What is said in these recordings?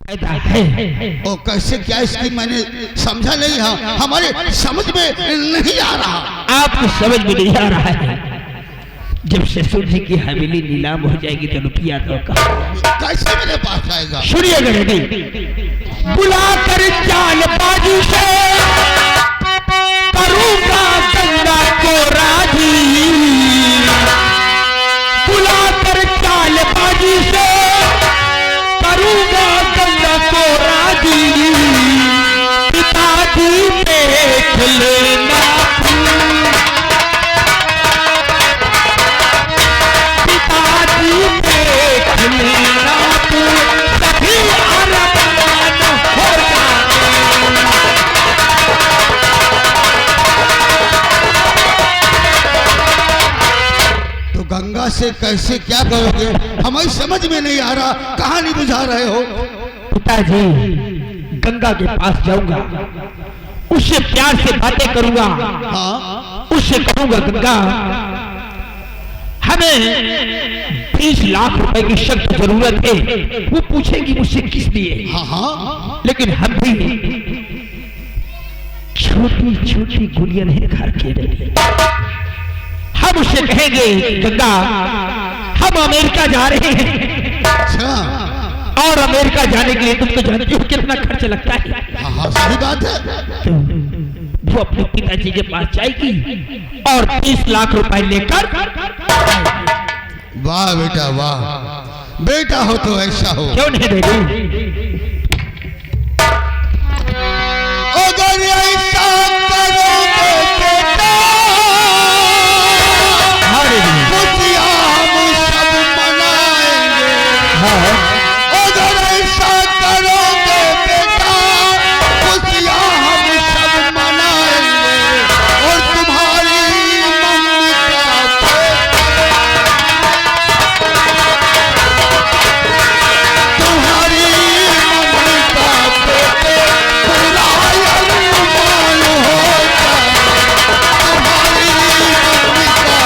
ओ कैसे क्या इसकी मैंने समझा नहीं। हाँ हमारे समझ में नहीं आ रहा। आपको समझ में नहीं आ रहा है। जब ससुर जी की हवेली नीलाम हो जाएगी तो रुपया तो कैसे मेरे पास आएगा? सुनिएगा रेडी, बुला कर चालबाजी से करूंगा गंगा को राजी, बुला कर चालबाजी से करूंगा गंगा को राजी, पिताजी देख लेना गंगा से कैसे क्या करोगे? हमें समझ में नहीं आ रहा। कहानी बुझा रहे हो? पिताजी गंगा के पास जाऊंगा, उससे प्यार से बातें करूंगा। हाँ उससे कहूंगा गंगा हमें 20 लाख रुपए की सख्त जरूरत है। वो पूछेगी मुझसे किस लिए। हाँ हाँ लेकिन हम भी छोटी छोटी गुड़िया नहीं घर के रहे। हम उससे कहेंगे गंगा हम अमेरिका जा रहे हैं। अच्छा। और अमेरिका जाने के लिए तुम तो जानते हो कितना खर्च लगता है। हाँ हाँ सही बात है। तो वो अपने पिताजी के पास जाएगी और 30 लाख रुपए लेकर। वाह बेटा वाह, बेटा हो तो ऐसा हो। क्यों नहीं बेटी? अगर ऐसा करोगे बेटा खुशियां हम सब मनाएंगे। अगर ऐसा करोगे बेटा खुशियां हम सब मनाएंगे। और तुम्हारी मम्मी का तुम्हारी मम्मी का बेटे पूरा अरमान हो जाए। तुम्हारी मम्मी का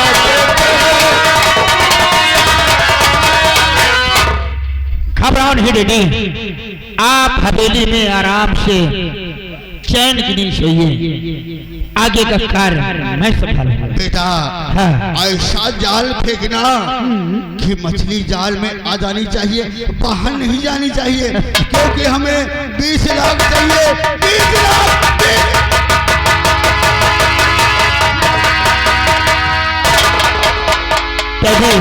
घबराओ नहीं बेटी, आप हवेली में आराम से चैन की नींद सोइए। आगे का कार्य मैं संभालूंगा। बेटा ऐसा जाल फेंकना कि मछली जाल में आ जानी चाहिए, बाहर नहीं जानी चाहिए। क्योंकि हमें 20 लाख चाहिए। 20 लाख तभी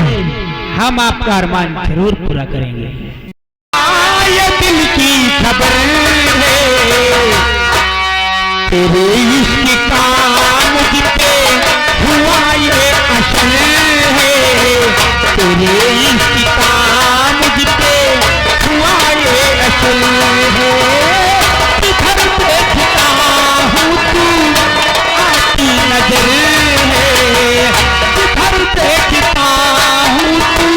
हम आपका अरमान जरूर पूरा करेंगे। ये दिल की खबर है तेरे इश्क का मुझ पे हुआ ये असर है। तेरे इश्क का मुझ पे हुआ ये असर है। इधर देखता हूँ तू आती नजर है। इधर देखता हूँ तू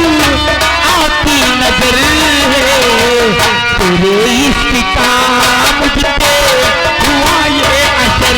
आती नजर है। तेरे इश्क का मुझ पे हुआ ये असर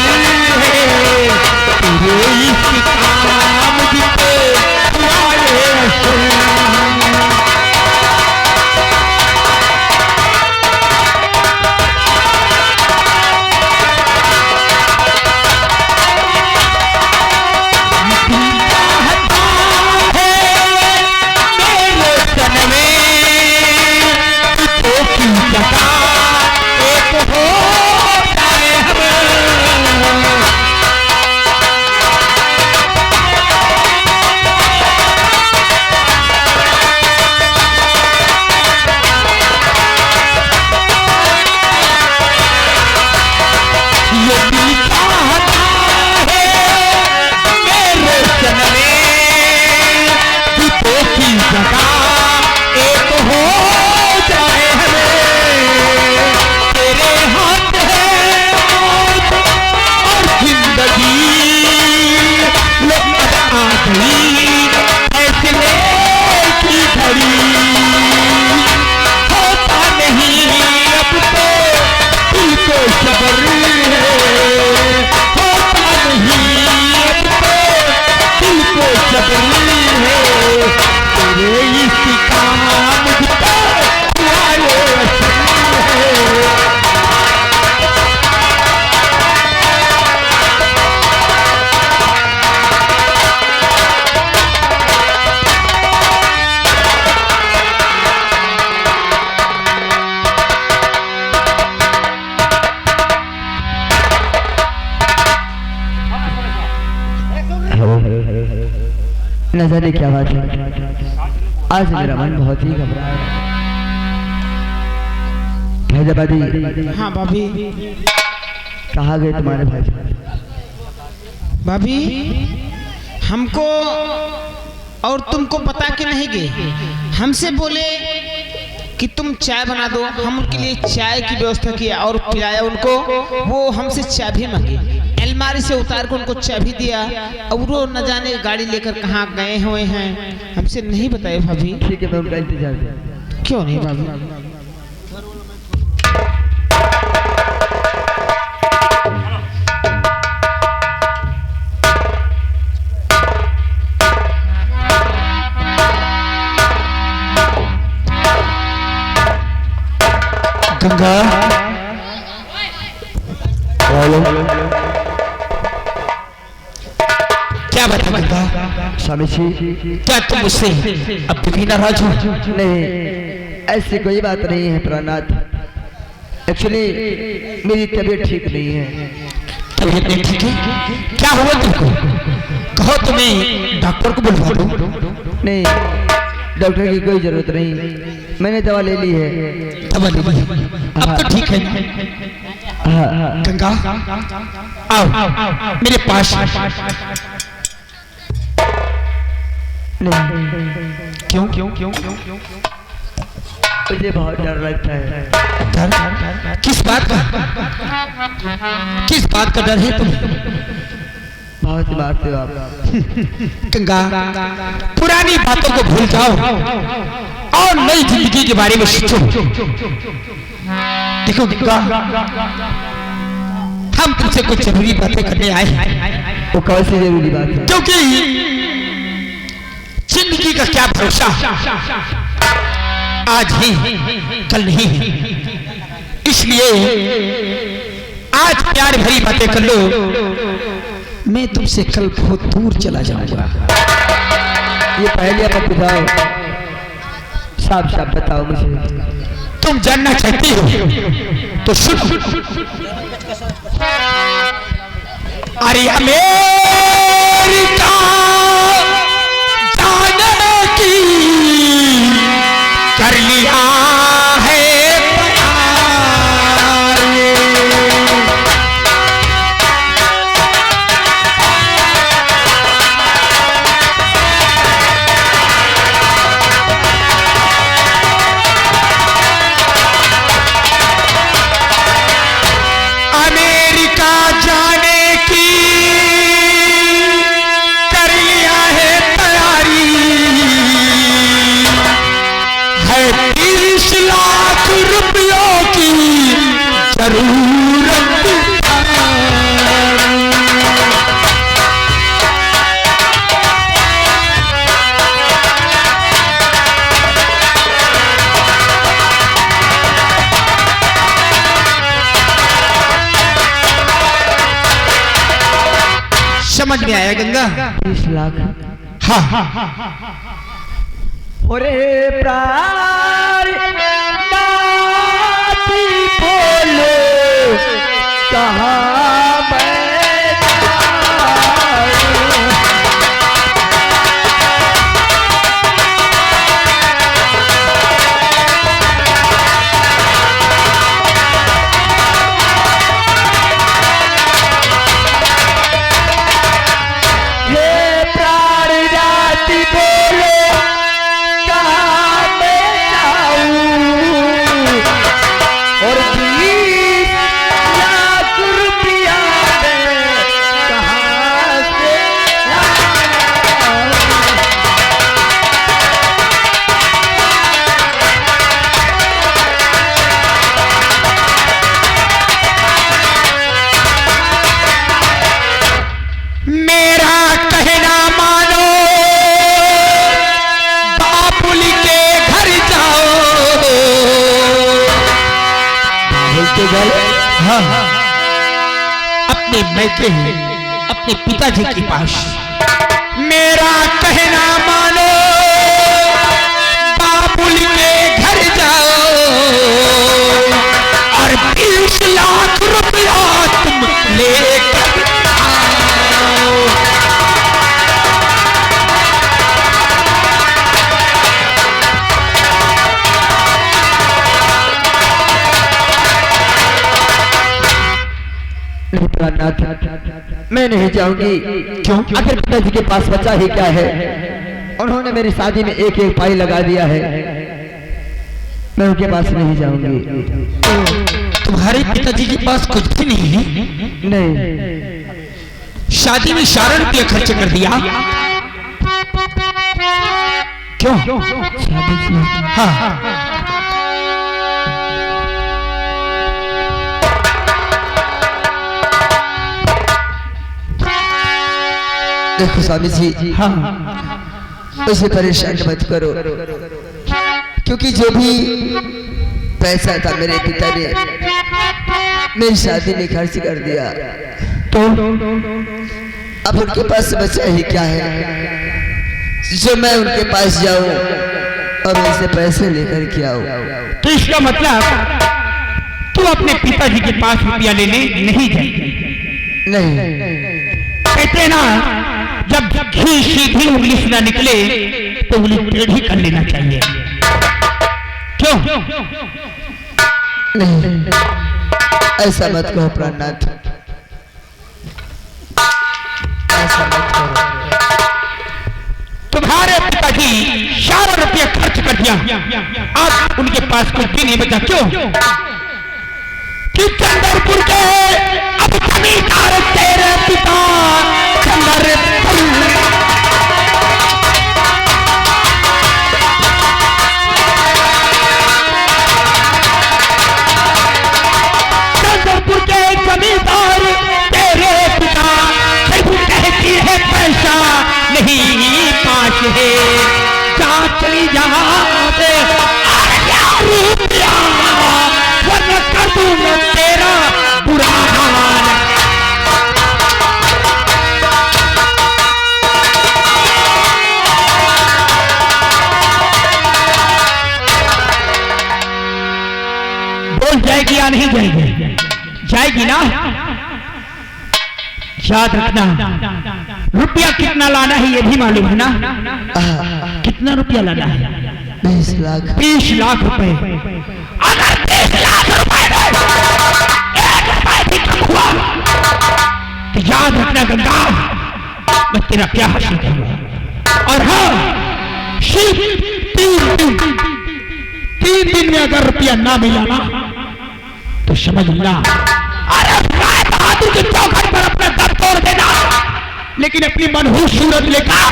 न जाने क्या बात है, आज मेरा मन बहुत ही घबराया है। फैजाबादी। हाँ भाभी। कहाँ गए तुम्हारे भाई? भाभी हमको और तुमको बता के नहीं गए, हमसे बोले कि तुम चाय बना दो, हम उनके लिए चाय की व्यवस्था किया और पिलाया उनको। वो हमसे चाय भी मांगी, अलमारी से उतार कर उनको चाय भी दिया, और वो न जाने गाड़ी लेकर कहाँ गए हुए हैं, हमसे नहीं बताए भाभी। ठीक है, मैं उनका इंतजार कर। क्यों नहीं भाभी? गंगा, क्या बात है गंगा? स्वामी जी, क्या तुम मुझसे अब भी नाराज हो? नहीं, ऐसी कोई बात नहीं है प्राणनाथ। एक्चुअली मेरी तबीयत ठीक नहीं है। तबीयत नहीं ठीक है? क्या हुआ तुमको? कहो, तुम्हें डॉक्टर को बुलवा दो। नहीं, डॉक्टर की कोई जरूरत नहीं, मैंने दवा ले ली है। दवा ले ली? अब तो ठीक है। हाँ। गंगा, आओ मेरे पास। नहीं, क्यों? मुझे बहुत डर लगता है। डर? किस बात का? किस बात का डर है तुम्हें? बहुत मारते हो आप। गंगा, पुरानी बातों को भूल जाओ और नई जिंदगी के बारे में सोचो। देखो गंगा, हम तुमसे कुछ जरूरी बातें करने आए हैं। वो कौन सी जरूरी बात है? क्योंकि जिंदगी का क्या भरोसा, आज ही कल नहीं है। इसलिए आज प्यार भरी बातें कर लो, मैं तुमसे कल बहुत दूर चला जाऊंगा। ये पहले आप बताओ, साफ साफ बताओ मुझे। तुम जानना चाहती हो तो सुनो। अरे अमेरिका जाने की कर लिया है समझ में आया गंगा? 30 लाख। हाँ। ओरे प्राण नाती बोलो कहाँ मैं जाऊं? हे प्राण नाती बोलो कहाँ मैं जाऊं? और 20 लाख रुपया मैं कहाँ से लाऊं? मेरा कहना मानो, बाबुल के घर जाओ। बाबुल के घर? हाँ, अपने मैके अपने पिताजी के पास। मेरा कहना मानो, बाबुल के घर जाओ और 20 लाख रुपया तुम लेकर आओ। नहीं प्राणनाथ, मैं नहीं जाऊंगी। क्यों? आखिर पिताजी के पास बचा ही क्या है? उन्होंने मेरी शादी में एक एक पाई लगा दिया है। मैं उनके पास नहीं जाऊंगी। तुम्हारे पिताजी के पास कुछ भी नहीं है? नहीं। शादी में सारा रुपया खर्च कर दिया। क्यों? शादी से हाँ। देखो स्वामी जी, हाँ। उसे परेशान मत करो, क्योंकि जो भी पैसा था मेरे पिता ने मेरी शादी में खर्च कर दिया। तो अब उनके पास बचा ही क्या है जो मैं उनके पास जाऊं और उनसे पैसे लेकर के आऊं? तो इसका मतलब तू अपने पिताजी के पास रुपया लेने नहीं जाएगी। नहीं। कहते ना, जब घी सीधी उंगली से ना निकले तो उंगली टेढ़ी कर लेना चाहिए। क्यों? नहीं, ऐसा मत कहो प्राणनाथ, ऐसा मत करो। तुम्हारे पिताजी सारा रुपया खर्च कर दिया, अब उनके पास कुछ भी नहीं बचा। क्यों? कि चंद्रपुर के अब जमींदार तेरे पिता चंद्रपुर। चंद्रपुर के जमींदार तेरे पिता सिर्फ कहती है पैसा नहीं पास है, जा चली जहां से रुपया वरना कर दूंगा तेरा बुरा हाल। बोल जाएगी या नहीं जाएगी? जाएगी ना? याद रखना, रुपया कितना लाना है ये भी मालूम है ना? कितना रुपया लाना है? 20 लाख। 20 लाख रुपए। अगर 20 लाख रुपए में 1 रुपए भी कम हुआ तो याद रखना गंगा, मैं तेरा क्या हासिल करूंगा। और हाँ, सिर्फ 3 दिन में अगर रुपया ना मिला ना तो समझ ला, अरे राय बहादुर की चौखट पर अपना दम तोड़ देना, लेकिन अपनी मनहूस सूरत लेकर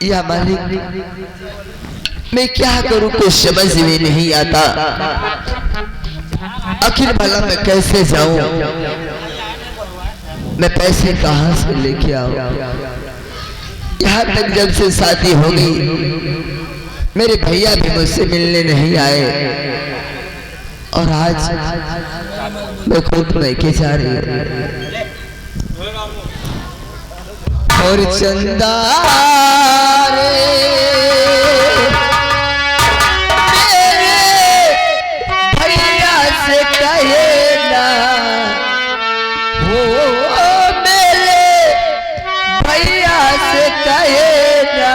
या मालिक, मैं क्या करूं कुछ समझ में नहीं आता। आखिर भला मैं कैसे जाऊं? मैं पैसे कहां से लेके आऊं? यहाँ तक जब से शादी हो गई मेरे भैया भी मुझसे मिलने नहीं आए, और आज मैं खुद लेके जा रही हूं। और चंदा रे मेरे भैया से कहे ना, हो मेरे भैया से कहे ना,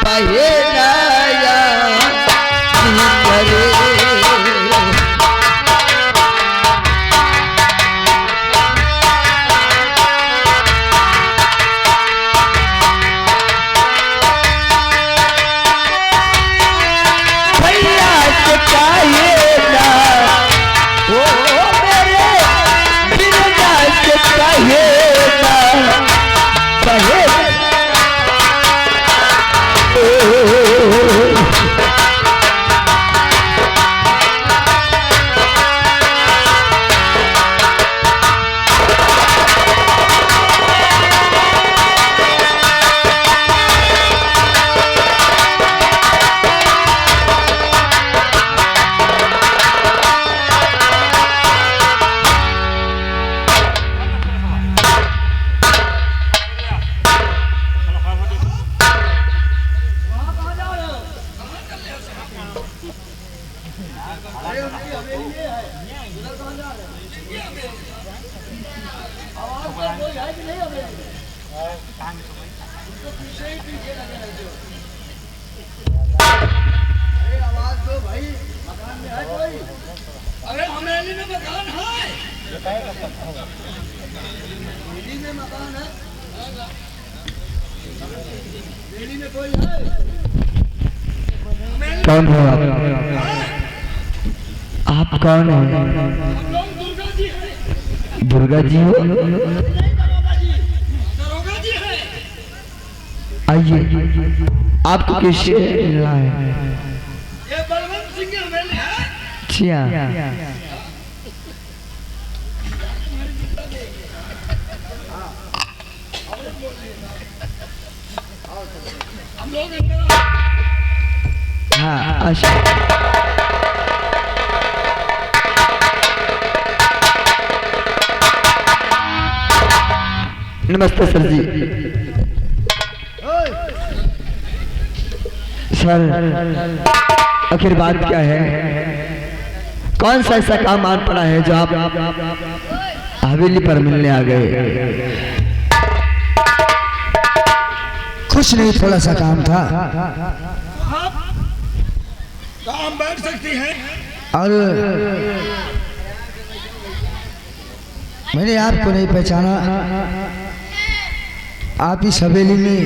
कहे ना यार करे। अरे हमेली में मकान है, दिल्ली में मकान है, दिल्ली में कोई है? कौन हो आप कौन हो? हम लोग दुर्गा जी हैं। दुर्गा जी हो? दरोगा जी हैं। आइए, आपको किससे मिलना है? ये बलवंत सिंह की हवेली है। अच्छा, हम लोग अंदर हाँ अच्छा। नमस्ते सर जी। सर आखिर बात क्या है? कौन सा ऐसा काम आन पड़ा है जो आप हवेली पर मिलने आ गए? कुछ नहीं, थोड़ा सा काम था काम बैठ सकती हैं। और मैंने आपको नहीं पहचाना। आप इस हवेली में,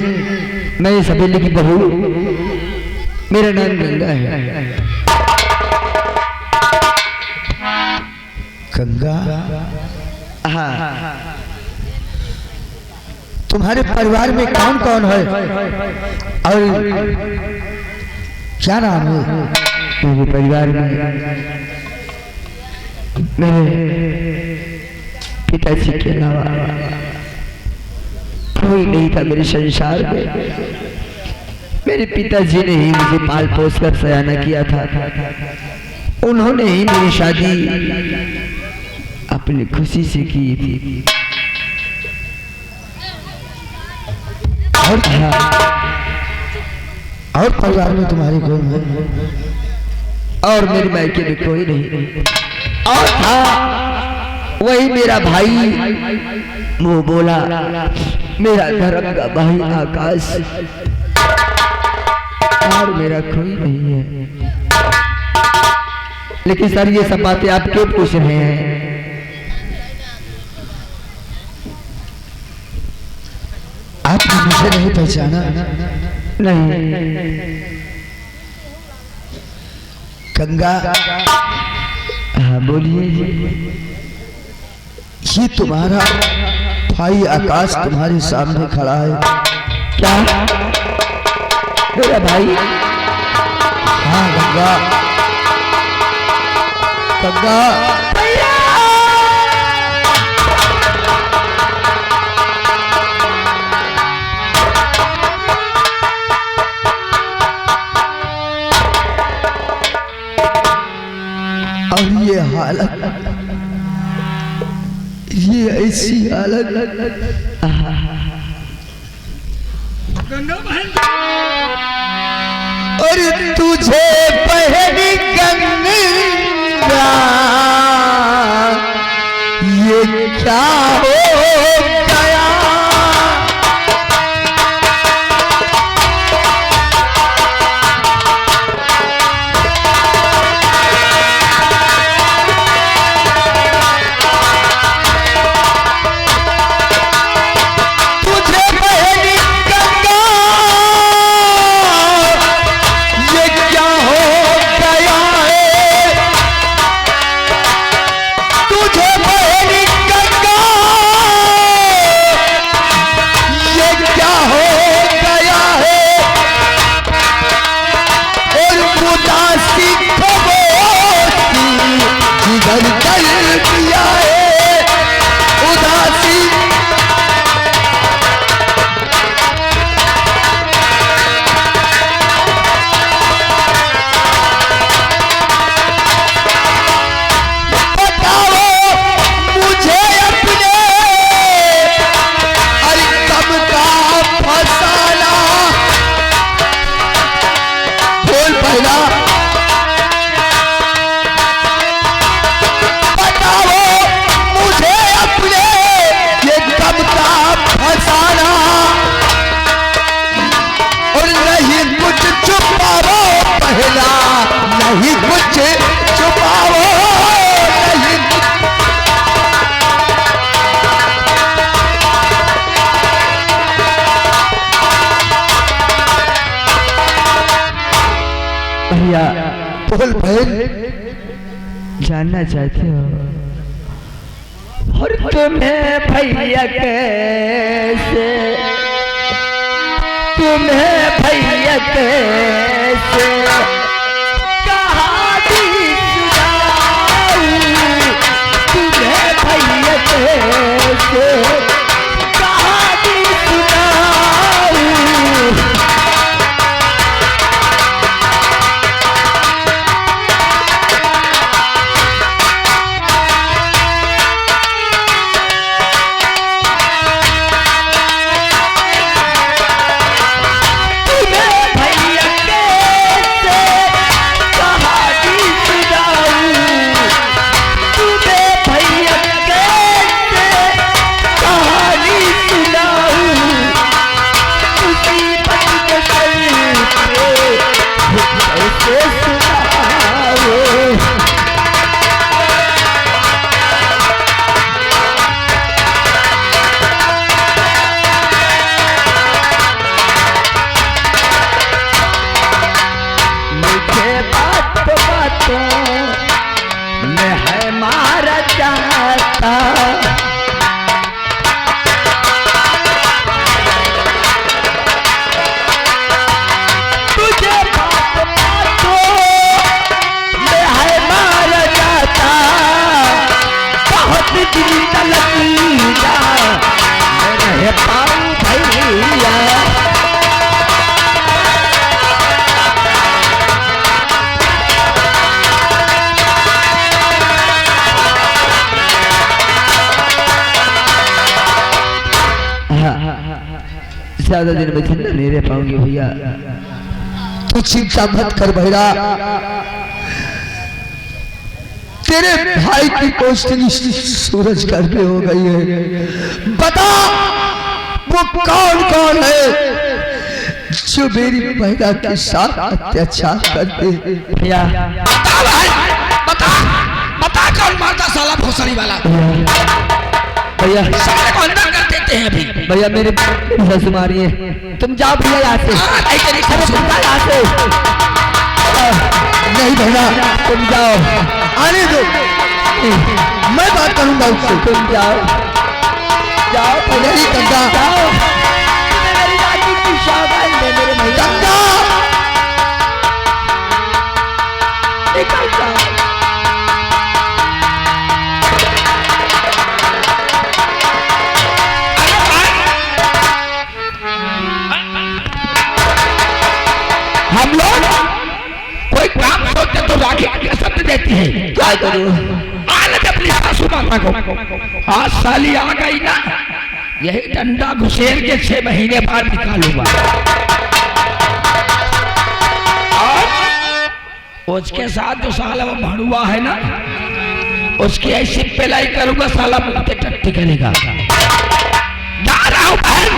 मैं इस हवेली की बहू, मेरा नाम गंगा है। गंगा? हाँ, तुम्हारे परिवार में कौन कौन है और क्या नाम है? मेरे परिवार में मेरे पिताजी के अलावा कोई नहीं था मेरे संसार में। मेरे पिताजी ने ही मुझे पाल पोस कर सयाना किया था। उन्होंने ही मेरी शादी अपनी खुशी से की थी। और परिवार में तुम्हारे कौन है? और मेरे मायके में कोई नहीं, और था वही मेरा भाई मुंह बोला, मेरा धर्म का भाई आकाश, और मेरा कोई नहीं है। लेकिन सर ये सब बातें आप क्यों पूछ रहे हैं? आपने मुझे नहीं पहचाना? नहीं। गंगा, हाँ बोलिए जी। ये तुम्हारा भाई आकाश तुम्हारे सामने खड़ा है। क्या मेरा भाई? हाँ गंगा, गंगा और ये हालत, ये ऐसी हालत, गंगा बहन और तुझे पहली गंगा ये क्या हो गया? तुझे पहली गंगा ये क्या हो गया है? तुझे पहली गंगा बोल बहन, जानना चाहते हो? और तुम्हें भैया कैसे, तुम्हें भैया कैसे कहानी सुनाऊं, तुम्हें भैया कैसे कहानी सुनाऊं। मैं है मारा चाहता, तुझे बात बातों मैं है मारा चाहता, बहुत दिल तलकीला मैं रह पाऊं भैया। ज्यादा दिन में जिंदा नहीं रह पाऊंगी भैया, तू चिंता मत कर भैया। तेरे भाई की पोस्टिंग सूरजगढ़ में हो गई है। बता वो कौन कौन है जो मेरी महिला के साथ अत्याचार करते? भैया बता भाई, बता बता कौन मारता साला भोसड़ी वाला? भैया साले को अंदर कर देते हैं अभी। भैया मेरे ससुर मारी है, तुम जाओ भैया यहाँ से। नहीं तेरी ससुर यहाँ से नहीं भैया, तुम जाओ, आने दो, मैं बात करूंगा उससे। तुम जाओ जाओ मेरी गंगा, जाओ मेरी राजी की शाबाश दे मेरे भैया। गंगा निकल जाओ। हम लोग कोई काम सोचते तो राखी का शब्द देती है। क्या करूं? आने दे अपनी सासू माता को। आज साली आ गई ना, यही डंडा घुसेर के 6 महीने बाद निकालूंगा। और उसके साथ जो साला वो भड़ुआ है ना, उसकी ऐसी पिलाई करूंगा साला मुंह के टट्टी करेगा। जा रहा हूं बहन,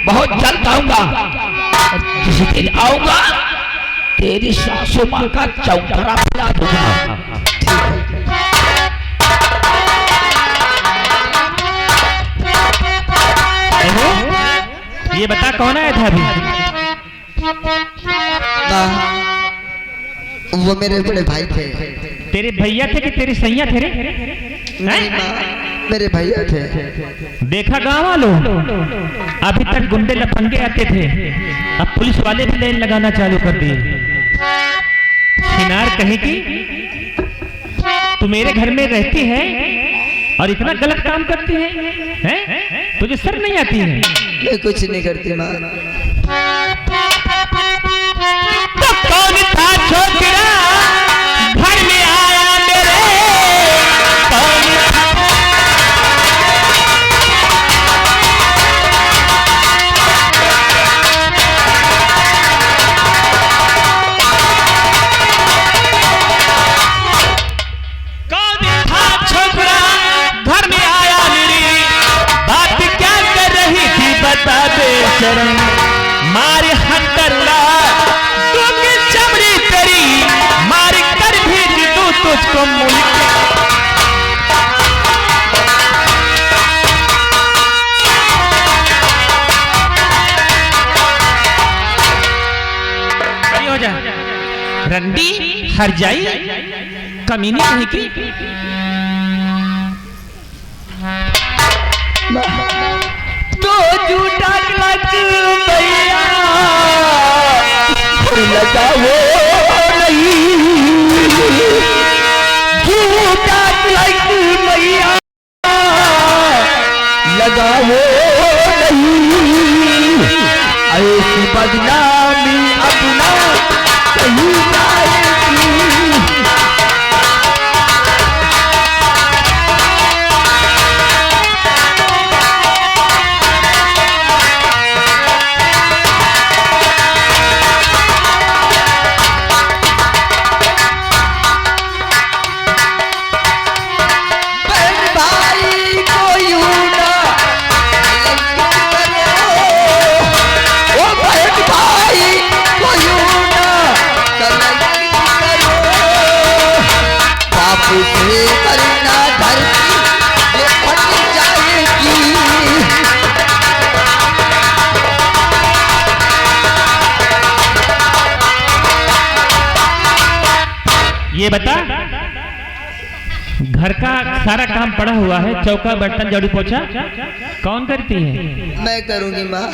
बहुत जल्द आऊंगा। किसी दिन आऊंगा तेरी सासू माँ का चौथरा पिला दूंगा। ये बता कौन आया था अभी? वो मेरे बड़े भाई थे। तेरे भैया थे कि तेरे सैया थे रे? नहीं माँ, मेरे भैया थे। देखा गाँव वालों, अभी तक गुंडे लफंगे आते थे, अब पुलिस वाले भी लाइन लगाना चालू कर दिए। छिनार कहीं की तू मेरे घर में रहती है और इतना गलत काम करती है, हैं? तुझे शर्म नहीं आती है? मैं कुछ नहीं करती माँ। तो कौन था छोकरा घर में आया मेरे? कौन था? कौन था छोकरा घर में आया मेरी? बात क्या कर रही थी बता दे शर्म, मारे हंटर उड़ा दूंगी चमड़ी तेरी, मार कर भेज दूं तुझको मुल्क। खड़ी हो जा रंडी, हरजाई कमीनी कहीं की। तो झूठा क्लच भैया लगा वो नहीं, झूठा क्लच भैया लगा वो नहीं, ऐसी बदनामी अपना कहीं जाएगी। ये बता, घर का सारा काम पड़ा हुआ है, चौका बर्तन झाड़ू पोछा कौन करती है? मैं करूंगी माँ।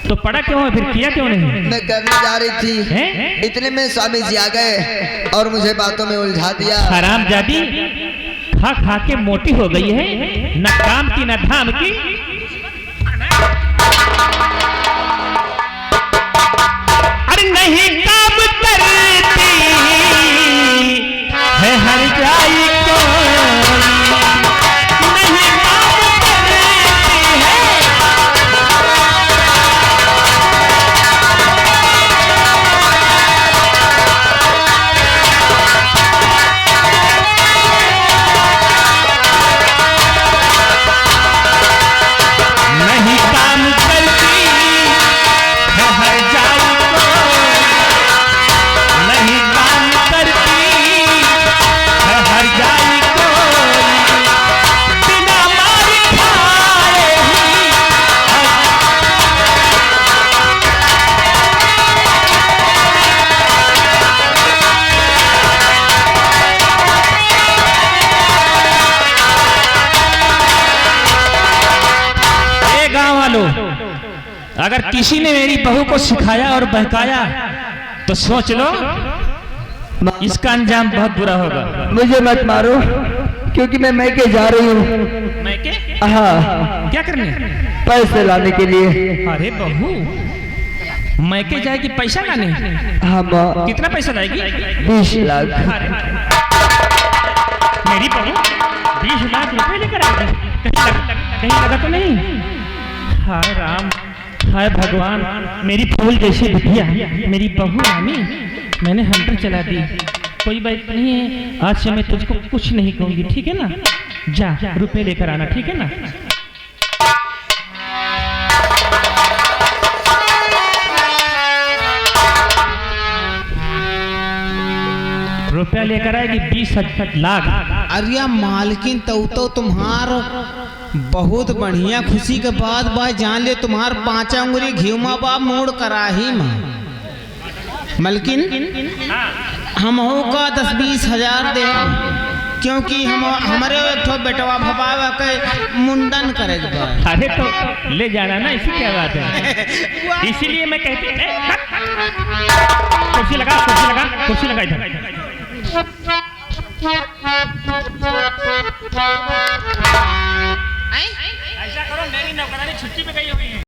तो पड़ा क्यों है फिर, किया क्यों नहीं? मैं करने जा रही थी, हैं? इतने में स्वामी जी आ गए और मुझे बातों में उलझा दिया। हरामजादी, खा खा के मोटी हो गई है, न काम की न धाम की। अरे नहीं काम करती है हरजाई को, नहीं काम करती है। नहीं काम करती है हरजाई को, नहीं काम करती है हरजाई को, बिना मार खाए ही ए गांव वालों, अगर किसी ने मेरी बहू को सिखाया और बहकाया तो सोच लो इसका अंजाम बहुत बुरा होगा। मुझे मत मारो, क्योंकि मैं मैके जा रही हूँ। मैं के हाँ, क्या करने? पैसे लाने के लिए। अरे बहू, मैं के जाएगी पैसा लाने? हाँ माँ। कितना पैसा लाएगी? 20 लाख। अरे, मेरी बहू 20 लाख रुपए लेकर आ गई, कहीं लगा तो नहीं? हाय राम, हाय भगवान, मेरी फूल जैसी बिटिया, मेरी बहू रानी, मैंने हंटर चला दी। कोई बात नहीं है, आज से मैं तुझको कुछ नहीं कहूंगी, ठीक है ना? जा रुपए लेकर आना, ठीक है ना? रुपया लेकर आएगी 20 लाख। अरे मालकिन, तो तुम्हार बहुत बढ़िया खुशी के बाद बा जान ले, तुम्हार 5 अंगुरी घीमा बा मोड़ करा ही माँ। मलकिन, हम हो का 10-20 हजार दे, क्योंकि हम हमारे एक ठो बेटवा भबावा के मुंडन करेगा बा। अरे तो ले जाना ना, इसी क्या बात है। इसीलिए मैं कहती, कुर्सी लगा, कुर्सी लगा, कुर्सी लगा इधर। ऐसा करो, मेरी नौकरानी छुट्टी पे गई होगी।